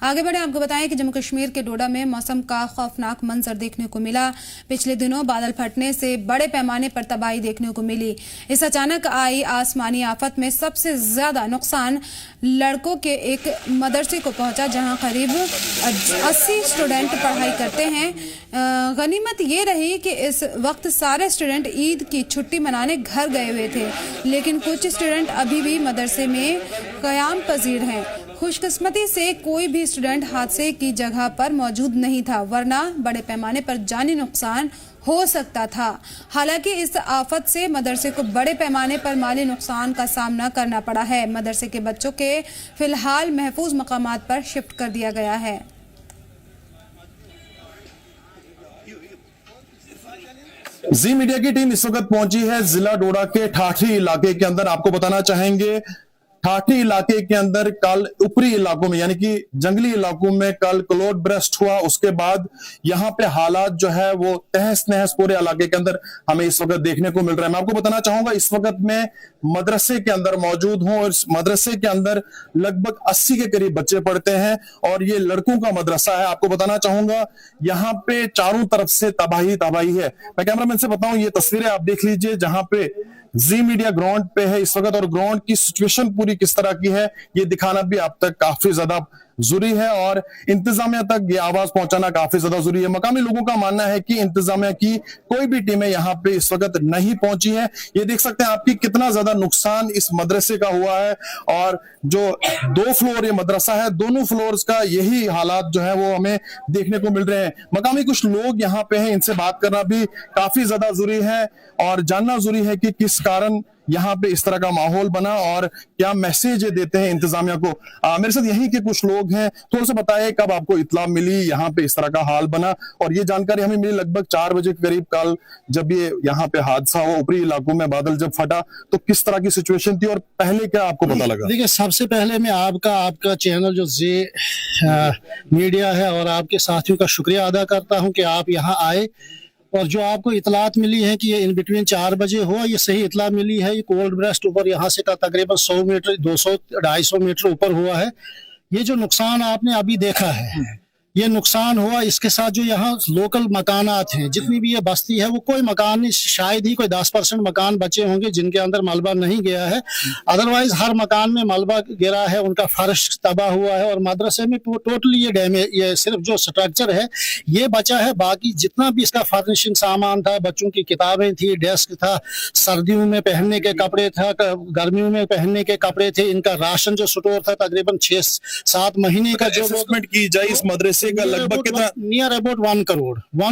आगे बढ़े आपको बताएं कि जम्मू कश्मीर के डोडा में मौसम का खौफनाक मंजर देखने को मिला। पिछले दिनों बादल फटने से बड़े पैमाने पर तबाही देखने को मिली। इस अचानक आई आसमानी आफत में सबसे ज्यादा नुकसान लड़कों के एक मदरसे को पहुंचा, जहां करीब 80 स्टूडेंट पढ़ाई करते हैं। गनीमत ये रही कि इस वक्त सारे स्टूडेंट ईद की छुट्टी मनाने घर गए हुए थे, लेकिन कुछ स्टूडेंट अभी भी मदरसे में क़याम पजीर हैं। खुशकिस्मती से कोई भी स्टूडेंट हादसे की जगह पर मौजूद नहीं था, वरना बड़े पैमाने पर जानी नुकसान हो सकता था। हालांकि इस आफत से मदरसे को बड़े पैमाने पर माली नुकसान का सामना करना पड़ा है। मदरसे के बच्चों के फिलहाल महफूज मकामात पर शिफ्ट कर दिया गया है। जी मीडिया की टीम इस वक्त पहुंची है जिला डोडा के ठाठी इलाके के अंदर। आपको बताना चाहेंगे ठाठी इलाके के अंदर कल ऊपरी इलाकों में यानी कि जंगली इलाकों में कल क्लाउड बर्स्ट हुआ। उसके बाद यहाँ पे हालात जो है वो तहस नहस पूरे इलाके के अंदर हमें इस वक्त देखने को मिल रहा है। मैं आपको बताना चाहूंगा इस वक्त मैं मदरसे के अंदर मौजूद हूं और इस मदरसे के अंदर लगभग 80 के करीब बच्चे पढ़ते हैं और ये लड़कों का मदरसा है। आपको बताना चाहूंगा यहाँ पे चारों तरफ से तबाही है। मैं कैमरामैन से बताऊं ये तस्वीरें आप देख लीजिए जहां पे जी मीडिया ग्राउंड पे है इस वक्त और ग्राउंड की सिचुएशन पूरी किस तरह की है ये दिखाना भी आप तक काफी ज्यादा जरूरी है और इंतजामिया तक ये आवाज पहुंचाना काफी ज्यादा जरूरी है। मकामी लोगों का मानना है कि इंतजामिया की कोई भी टीमें यहाँ पे इस वक्त नहीं पहुंची है। ये देख सकते हैं आपकी कितना ज्यादा नुकसान इस मदरसे का हुआ है और जो 2 फ्लोर ये मदरसा है दोनों फ्लोर्स का यही हालात जो है वो हमें देखने को मिल रहे हैं। मकामी कुछ लोग यहाँ पे हैं, इनसे बात करना भी काफी ज्यादा जरूरी है और जानना जरूरी है कि किस कारण यहाँ पे इस तरह का माहौल बना और क्या मैसेज देते हैं इंतजामिया को। मेरे साथ यहीं के कुछ लोग हैं, थोड़ा सा बताइए कब आपको इत्तला मिली यहाँ पे इस तरह का हाल बना। और ये जानकारी हमें मिली लगभग 4 बजे के करीब कल जब ये यहाँ पे हादसा हुआ ऊपरी इलाकों में बादल जब फटा तो किस तरह की सिचुएशन थी और पहले क्या आपको पता लगा? देखिए सबसे पहले मैं आपका चैनल जो जी मीडिया है और आपके साथियों का शुक्रिया अदा करता हूँ कि आप यहाँ आए और जो आपको इतलात मिली है कि ये इन बिटवीन 4 बजे हुआ, ये सही इतला मिली है। ये कोल्ड ब्रेस्ट ऊपर यहाँ से का तकरीबन 100 मीटर 200-250 मीटर ऊपर हुआ है। ये जो नुकसान आपने अभी देखा है ये नुकसान हुआ, इसके साथ जो यहाँ लोकल मकानात हैं जितनी भी ये बस्ती है वो कोई मकान नहीं, शायद ही कोई 10% मकान बचे होंगे जिनके अंदर मलबा नहीं गया है। अदरवाइज हर मकान में मलबा गिरा है, उनका फर्श तबाह हुआ है और मदरसे में टोटली ये डैमेज, ये सिर्फ जो स्ट्रक्चर है ये बचा है। बाकी जितना भी इसका फर्निशिंग सामान था, बच्चों की किताबें थी, डेस्क था, सर्दियों में पहनने के कपड़े था, गर्मियों में पहनने के कपड़े थे, इनका राशन जो स्टोर था तकरीबन 6-7 महीने का जो असेसमेंट की जाए इस मदरसे का लगभग कितना नियर अबाउट 1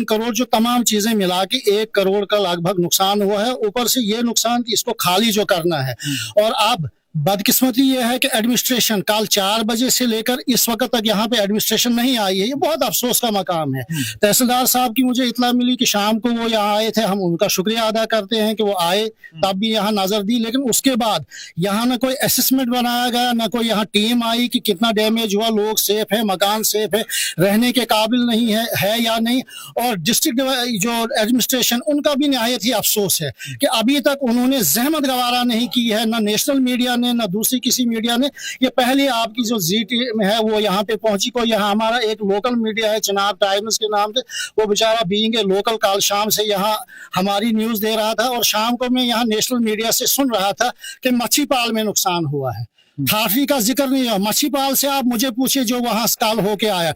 करोड़ जो तमाम चीजें मिला के 1 करोड़ का लगभग नुकसान हुआ है। ऊपर से ये नुकसान इसको खाली जो करना है और अब बदकिस्मती ये है कि एडमिनिस्ट्रेशन कल 4 बजे से लेकर इस वक्त तक यहाँ पे एडमिनिस्ट्रेशन नहीं आई है। ये बहुत अफसोस का मकाम है। तहसीलदार साहब की मुझे इतला मिली कि शाम को वो यहाँ आए थे, हम उनका शुक्रिया अदा करते हैं कि वो आए तब भी यहाँ नजर दी, लेकिन उसके बाद यहाँ ना कोई असेसमेंट बनाया गया, ना कोई यहाँ टीम आई कि कितना डैमेज हुआ, लोग सेफ है, मकान सेफ है, रहने के काबिल नहीं है या नहीं। और डिस्ट्रिक्ट जो एडमिनिस्ट्रेशन उनका भी निहायत ही अफसोस है कि अभी तक उन्होंने जहमत गवारा नहीं की है, ना नेशनल मीडिया ना दूसरी किसी मीडिया ने। ये पहले आपकी जो जी टीम है वो यहाँ पे पहुंची। को यहाँ हमारा एक लोकल मीडिया है चिनाब टाइम्स के नाम से, वो बेचारा बीइंग ए लोकल कल शाम से यहाँ हमारी न्यूज दे रहा था और शाम को मैं यहाँ नेशनल मीडिया से सुन रहा था कि मच्छी पाल में नुकसान हुआ है। ठाठी का जिक्र नहीं है, मच्छी पाल से आप मुझे पूछिए जो वहां कल होके आया।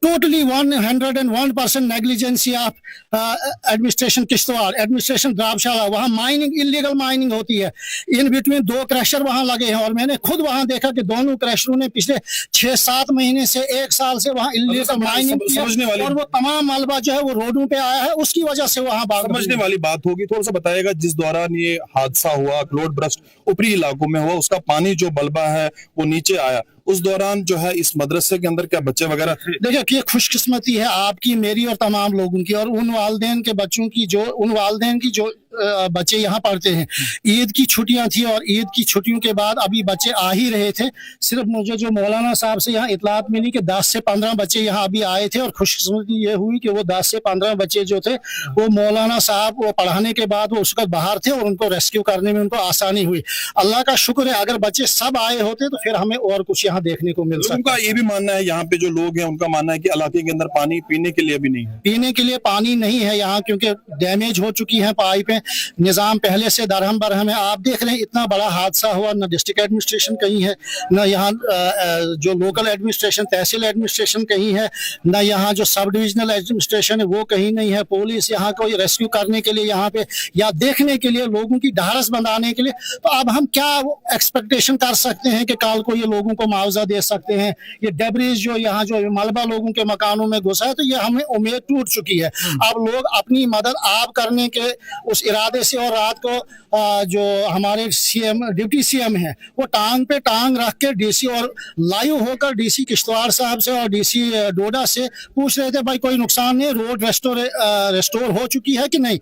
Totally 101% negligence of administration Kishtwar, administration Drabshalla. वहां माइनिंग, इलीगल माइनिंग होती है। इन बिटवीन 2 क्रैशर वहां लगे हैं और मैंने खुद वहां देखा कि दोनों क्रैशरों ने पिछले 6-7 महीने से 1 साल से वहां इलीगल माइनिंग किया और वो तमाम मलबा जो है वो रोडों पे आया है, उसकी वजह से वहां समझने वाली बात होगी। थोड़ा सा बताएगा जिस दौरान ये हादसा हुआ क्लाउड बर्स्ट ऊपरी इलाकों में हुआ, उसका पानी जो बल्बा है वो नीचे आया, उस दौरान जो है इस मदरसे के अंदर क्या बच्चे वगैरह थे? देखिए ये खुशकिस्मती है आपकी, मेरी और तमाम लोगों की और उन वालिदैन के बच्चों की जो बच्चे यहाँ पढ़ते हैं। ईद की छुट्टियां थी और ईद की छुट्टियों के बाद अभी बच्चे आ ही रहे थे। सिर्फ मुझे जो मौलाना साहब से यहाँ इतलात मिली कि 10 से 15 बच्चे यहाँ अभी आए थे और खुशकिस्मती ये हुई कि वो 10 से 15 बच्चे जो थे वो मौलाना साहब वो पढ़ाने के बाद वो उस वक्त बाहर थे और उनको रेस्क्यू करने में उनको आसानी हुई। अल्लाह का शुक्र है, अगर बच्चे सब आए होते तो फिर हमें और कुछ यहाँ देखने को मिल सकता है। उनका ये भी मानना है, यहाँ पे जो लोग हैं उनका मानना है कि इलाके के अंदर पानी पीने के लिए भी नहीं है। पीने के लिए पानी नहीं है यहाँ, क्योंकि डैमेज हो चुकी है पाइपें, निजाम पहले से दरहम बरहम है। आप देख रहे हैं इतना बड़ा हादसा हुआ, न डिस्ट्रिक्ट एडमिनिस्ट्रेशन कहीं है, न यहाँ जो लोकल एडमिनिस्ट्रेशन तहसील एडमिनिस्ट्रेशन कहीं है, न यहाँ जो सब डिविजनल एडमिनिस्ट्रेशन है वो कहीं नहीं है, पुलिस यहाँ कोई रेस्क्यू करने के लिए यहाँ पे या देखने के लिए, लोगों की ढाढ़स बंधाने के लिए। तो अब हम क्या एक्सपेक्टेशन कर सकते हैं कि कल को ये लोगों को मुआवजा दे सकते हैं? ये डेब्रिज जो यहाँ जो मलबा लोगों के मकानों में घुसा है, तो ये हमें उम्मीद टूट चुकी है। अब लोग अपनी मदद आप करने के उस इरादे से, और रात को जो हमारे सीएम डिप्टी सीएम है वो टांग पे टांग रख के डीसी और लाइव होकर डीसी किश्तवाड़ साहब से और डीसी डोडा से पूछ रहे थे भाई कोई नुकसान नहीं, रोड रेस्टोर हो चुकी है कि नहीं।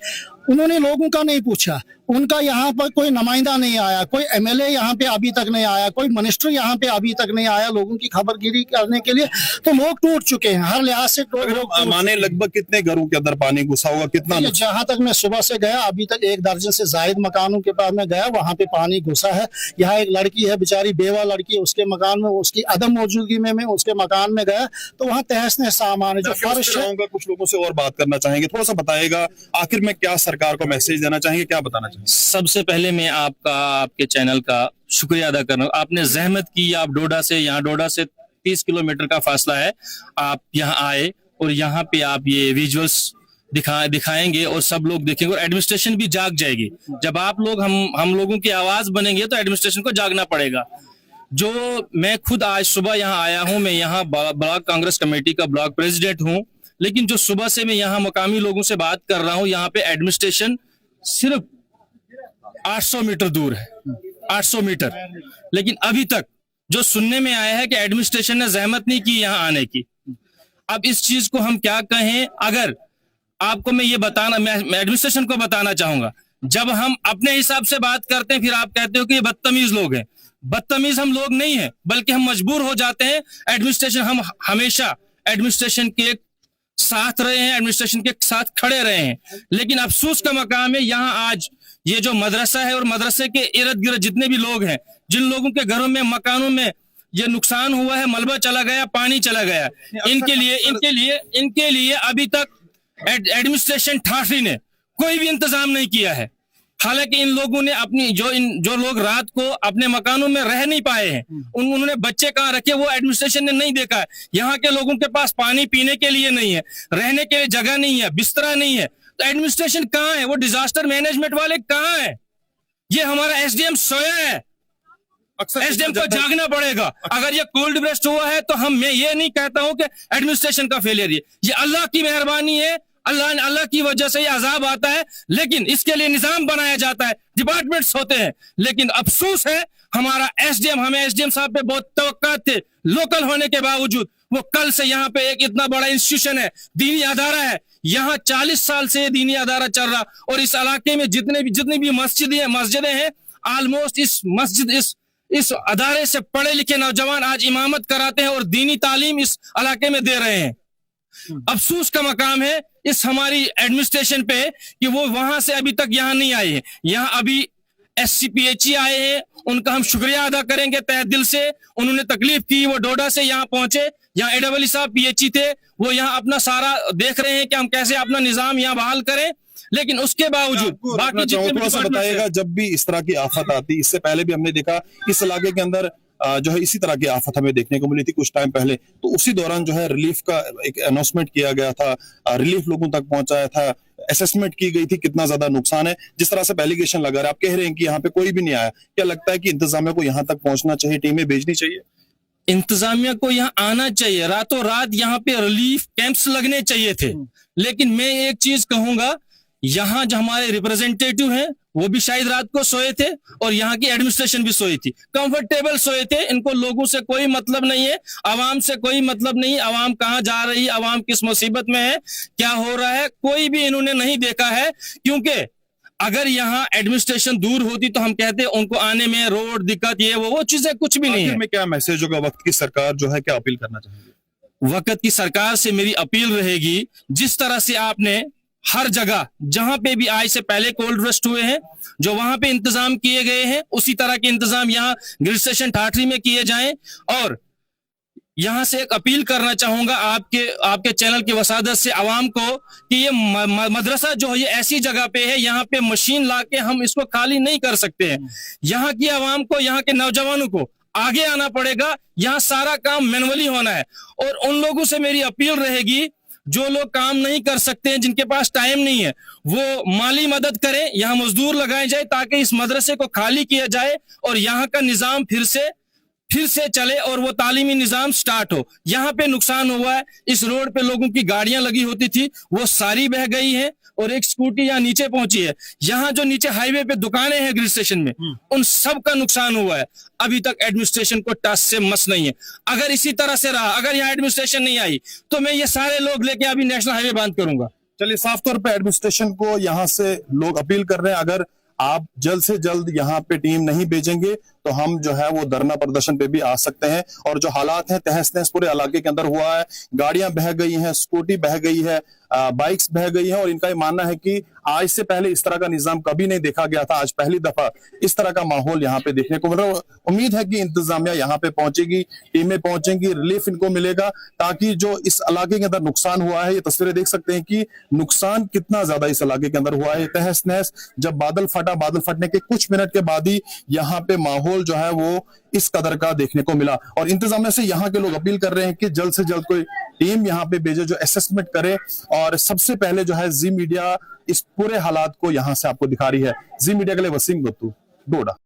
उन्होंने लोगों का नहीं पूछा, उनका यहाँ पर कोई नुमाइंदा नहीं आया, कोई एमएलए यहाँ पे अभी तक नहीं आया, कोई मिनिस्टर यहाँ पे अभी तक नहीं आया लोगों की खबरगिरी करने के लिए। तो लोग टूट चुके हैं हर लिहाज से। माने लगभग कितने घरों के अंदर पानी घुसा होगा, कितना? जहां तक मैं सुबह से गया अभी तक 1 दर्जन से जायद मकानों के पास में गया, वहां पे पानी घुसा है। यहाँ एक लड़की है बेचारी, बेवा लड़की, उसके मकान में, उसकी अदम मौजूदगी में मैं उसके मकान में गया तो वहाँ तहस नहस सामान है, जो फर्श है। कुछ लोगों से और बात करना चाहेंगे, थोड़ा सा बताएगा आखिर में क्या सरकार को मैसेज देना चाहेंगे, क्या बताना चाहेंगे? सबसे पहले मैं आपके चैनल का शुक्रिया अदा कर रहा हूँ। आपने जहमत की, आप डोडा से 30 किलोमीटर का फासला है, आप यहाँ आए और यहाँ पे आप ये विजुअल्स दिखाएंगे और सब लोग देखेंगे और एडमिनिस्ट्रेशन भी जाग जाएगी। जब आप लोग हम लोगों की आवाज बनेंगे तो एडमिनिस्ट्रेशन को जागना पड़ेगा। जो मैं खुद आज सुबह यहाँ आया हूँ, मैं यहाँ ब्लॉक कांग्रेस कमेटी का ब्लॉक प्रेसिडेंट हूँ, लेकिन जो सुबह से मैं यहाँ मकामी लोगों से बात कर रहा हूँ, यहाँ पे एडमिनिस्ट्रेशन सिर्फ 800 मीटर दूर है, 800 मीटर। लेकिन अभी तक जो सुनने में आया है कि एडमिनिस्ट्रेशन ने जहमत नहीं की यहाँ आने की। अब इस चीज को हम क्या कहें? अगर आपको मैं एडमिनिस्ट्रेशन को बताना चाहूंगा, जब हम अपने हिसाब से बात करते हैं फिर आप कहते हो कि ये बदतमीज लोग हैं। बदतमीज हम लोग नहीं हैं, बल्कि हम मजबूर हो जाते हैं। एडमिनिस्ट्रेशन, हम हमेशा एडमिनिस्ट्रेशन के साथ रहे हैं, एडमिनिस्ट्रेशन के साथ खड़े रहे हैं। लेकिन अफसोस का मकाम है, यहाँ आज ये जो मदरसा है और मदरसे के इर्द गिर्द जितने भी लोग हैं, जिन लोगों के घरों में, मकानों में ये नुकसान हुआ है, मलबा चला गया, पानी चला गया, इनके लिए अभी तक एडमिनिस्ट्रेशन ठाठरी ने कोई भी इंतजाम नहीं किया है। हालांकि इन लोगों ने जो लोग रात को अपने मकानों में रह नहीं पाए हैं, उन्होंने बच्चे कहाँ रखे वो एडमिनिस्ट्रेशन ने नहीं देखा है। यहाँ के लोगों के पास पानी पीने के लिए नहीं है, रहने के लिए जगह नहीं है, बिस्तरा नहीं है, तो एडमिनिस्ट्रेशन कहाँ है? वो डिजास्टर मैनेजमेंट वाले कहाँ है? ये हमारा एसडीएम सोया है, एसडीएम को जागना पड़ेगा। अगर ये कोल्ड ब्रेस्ट हुआ है तो मैं ये नहीं कहता हूं कि एडमिनिस्ट्रेशन का फेलियर है, ये अल्लाह की मेहरबानी है, अल्लाह की वजह से ये अजाब आता है। लेकिन इसके लिए निजाम बनाया जाता है, डिपार्टमेंट्स होते हैं। लेकिन अफसोस है हमारा एसडीएम, हमें एसडीएम साहब पे बहुत तवक्का थे, लोकल होने के बावजूद वो कल से यहाँ पे एक इतना बड़ा इंस्टीट्यूशन है, दीनी अदारा है, यहाँ 40 साल से दीनी अदारा चल रहा, और इस इलाके में जितनी भी मस्जिदें हैं, ऑलमोस्ट इस अदारे से पढ़े लिखे नौजवान आज इमामत कराते हैं और दीनी तालीम इस इलाके में दे रहे हैं। अफसोस का मकाम है इस हमारी एडमिनिस्ट्रेशन पे कि वो वहां से अभी तक यहाँ नहीं आए हैं। यहाँ अभी SCPHE आए हैं, उनका हम शुक्रिया अदा करेंगे तहे दिल से। उन्होंने तकलीफ की, वो डोडा से यहाँ पहुंचे, यहाँ AWE साहब PHE थे, वो यहाँ अपना सारा देख रहे हैं कि हम कैसे अपना निजाम यहाँ बहाल करें। लेकिन उसके बावजूद बाकी थोड़ा सा बताइएगा, जब भी इस तरह की आफत आती, इससे पहले भी हमने देखा इस इलाके के अंदर जो है इसी तरह की आफत हमें देखने को मिली थी कुछ टाइम पहले, तो उसी दौरान जो है रिलीफ का एक अनाउंसमेंट किया गया था, रिलीफ लोगों तक पहुंचाया था, असेसमेंट की गई थी कितना ज्यादा नुकसान है। जिस तरह से एलिगेशन लगा रहे, आप कह रहे हैं कि यहाँ पे कोई भी नहीं आया, क्या लगता है कि इंतजामिया को यहाँ तक पहुंचना चाहिए, टीमें भेजनी चाहिए? इंतजामिया को यहाँ आना चाहिए, रातों रात यहाँ पे रिलीफ कैंप्स लगने चाहिए थे। लेकिन मैं एक चीज कहूंगा, यहाँ जो हमारे रिप्रेजेंटेटिव हैं वो भी शायद रात को सोए थे और यहाँ की एडमिनिस्ट्रेशन भी सोई थी, कंफर्टेबल सोए थे। इनको लोगों से कोई मतलब नहीं है, आवाम से कोई मतलब नहीं, आवाम कहाँ जा रही है, आवाम किस मुसीबत में है, क्या हो रहा है, कोई भी इन्होंने नहीं देखा है। क्योंकि अगर यहाँ एडमिनिस्ट्रेशन दूर होती तो हम कहते उनको आने में रोड दिक्कत, ये वो चीजें कुछ भी नहीं है। में क्या मैसेज होगा, वक्त की सरकार जो है क्या अपील करना चाहेंगे? वक्त की सरकार से मेरी अपील रहेगी, जिस तरह से आपने हर जगह जहां पे भी आज से पहले कोल्ड रस्ट हुए हैं, जो वहां पे इंतजाम किए गए हैं, उसी तरह के इंतजाम यहाँ ग्रिड स्टेशन ठाठरी में किए जाएं। और यहां से एक अपील करना चाहूंगा आपके चैनल की वसादत से आवाम को कि ये मदरसा जो है ये ऐसी जगह पे है, यहाँ पे मशीन लाके हम इसको खाली नहीं कर सकते हैं। यहाँ की आवाम को, यहाँ के नौजवानों को आगे आना पड़ेगा। यहाँ सारा काम मैनुअली होना है। और उन लोगों से मेरी अपील रहेगी जो लोग काम नहीं कर सकते हैं, जिनके पास टाइम नहीं है, वो माली मदद करें, यहाँ मजदूर लगाए जाए ताकि इस मदरसे को खाली किया जाए और यहाँ का निजाम फिर से चले और वो तालीमी निजाम स्टार्ट हो। यहाँ पे नुकसान हुआ है, इस रोड पे लोगों की गाड़ियां लगी होती थी, वो सारी बह गई है और एक स्कूटी यहाँ नीचे पहुंची है। यहाँ जो नीचे हाईवे पे दुकानें हैं ग्रिड स्टेशन में, उन सब का नुकसान हुआ है। अभी तक एडमिनिस्ट्रेशन को टस से मस नहीं है। अगर इसी तरह से रहा, अगर यहाँ एडमिनिस्ट्रेशन नहीं आई तो मैं ये सारे लोग लेके अभी नेशनल हाईवे बंद करूंगा। चलिए, साफ तौर पे एडमिनिस्ट्रेशन को यहाँ से लोग अपील कर रहे हैं, अगर आप जल्द से जल्द यहाँ पे टीम नहीं भेजेंगे तो हम जो है वो धरना प्रदर्शन पे भी आ सकते हैं। और जो हालात हैं तहस नहस पूरे इलाके के अंदर हुआ है, गाड़ियां बह गई हैं, स्कूटी बह गई है, बाइक्स बह गई हैं। और इनका ये मानना है कि आज से पहले इस तरह का निजाम कभी नहीं देखा गया था, आज पहली दफा इस तरह का माहौल यहाँ पे देखने को मिल रहा है। उम्मीद है कि इंतजामिया यहाँ पे पहुंचेगी, टीमें पहुंचेंगी, रिलीफ इनको मिलेगा ताकि जो इस इलाके के अंदर नुकसान हुआ है, ये तस्वीरें देख सकते हैं कि नुकसान कितना ज्यादा इस इलाके के अंदर हुआ है। तहस नहस जब बादल फटने के कुछ मिनट के बाद ही यहाँ पे माहौल जो है वो इस कदर का देखने को मिला। और इंतजामिया से यहाँ के लोग अपील कर रहे हैं कि जल्द से जल्द कोई टीम यहाँ पे भेजे जो असेसमेंट करे। और सबसे पहले जो है जी मीडिया इस पूरे हालात को यहाँ से आपको दिखा रही है। जी मीडिया के लिए वसीम गुप्तू, डोडा।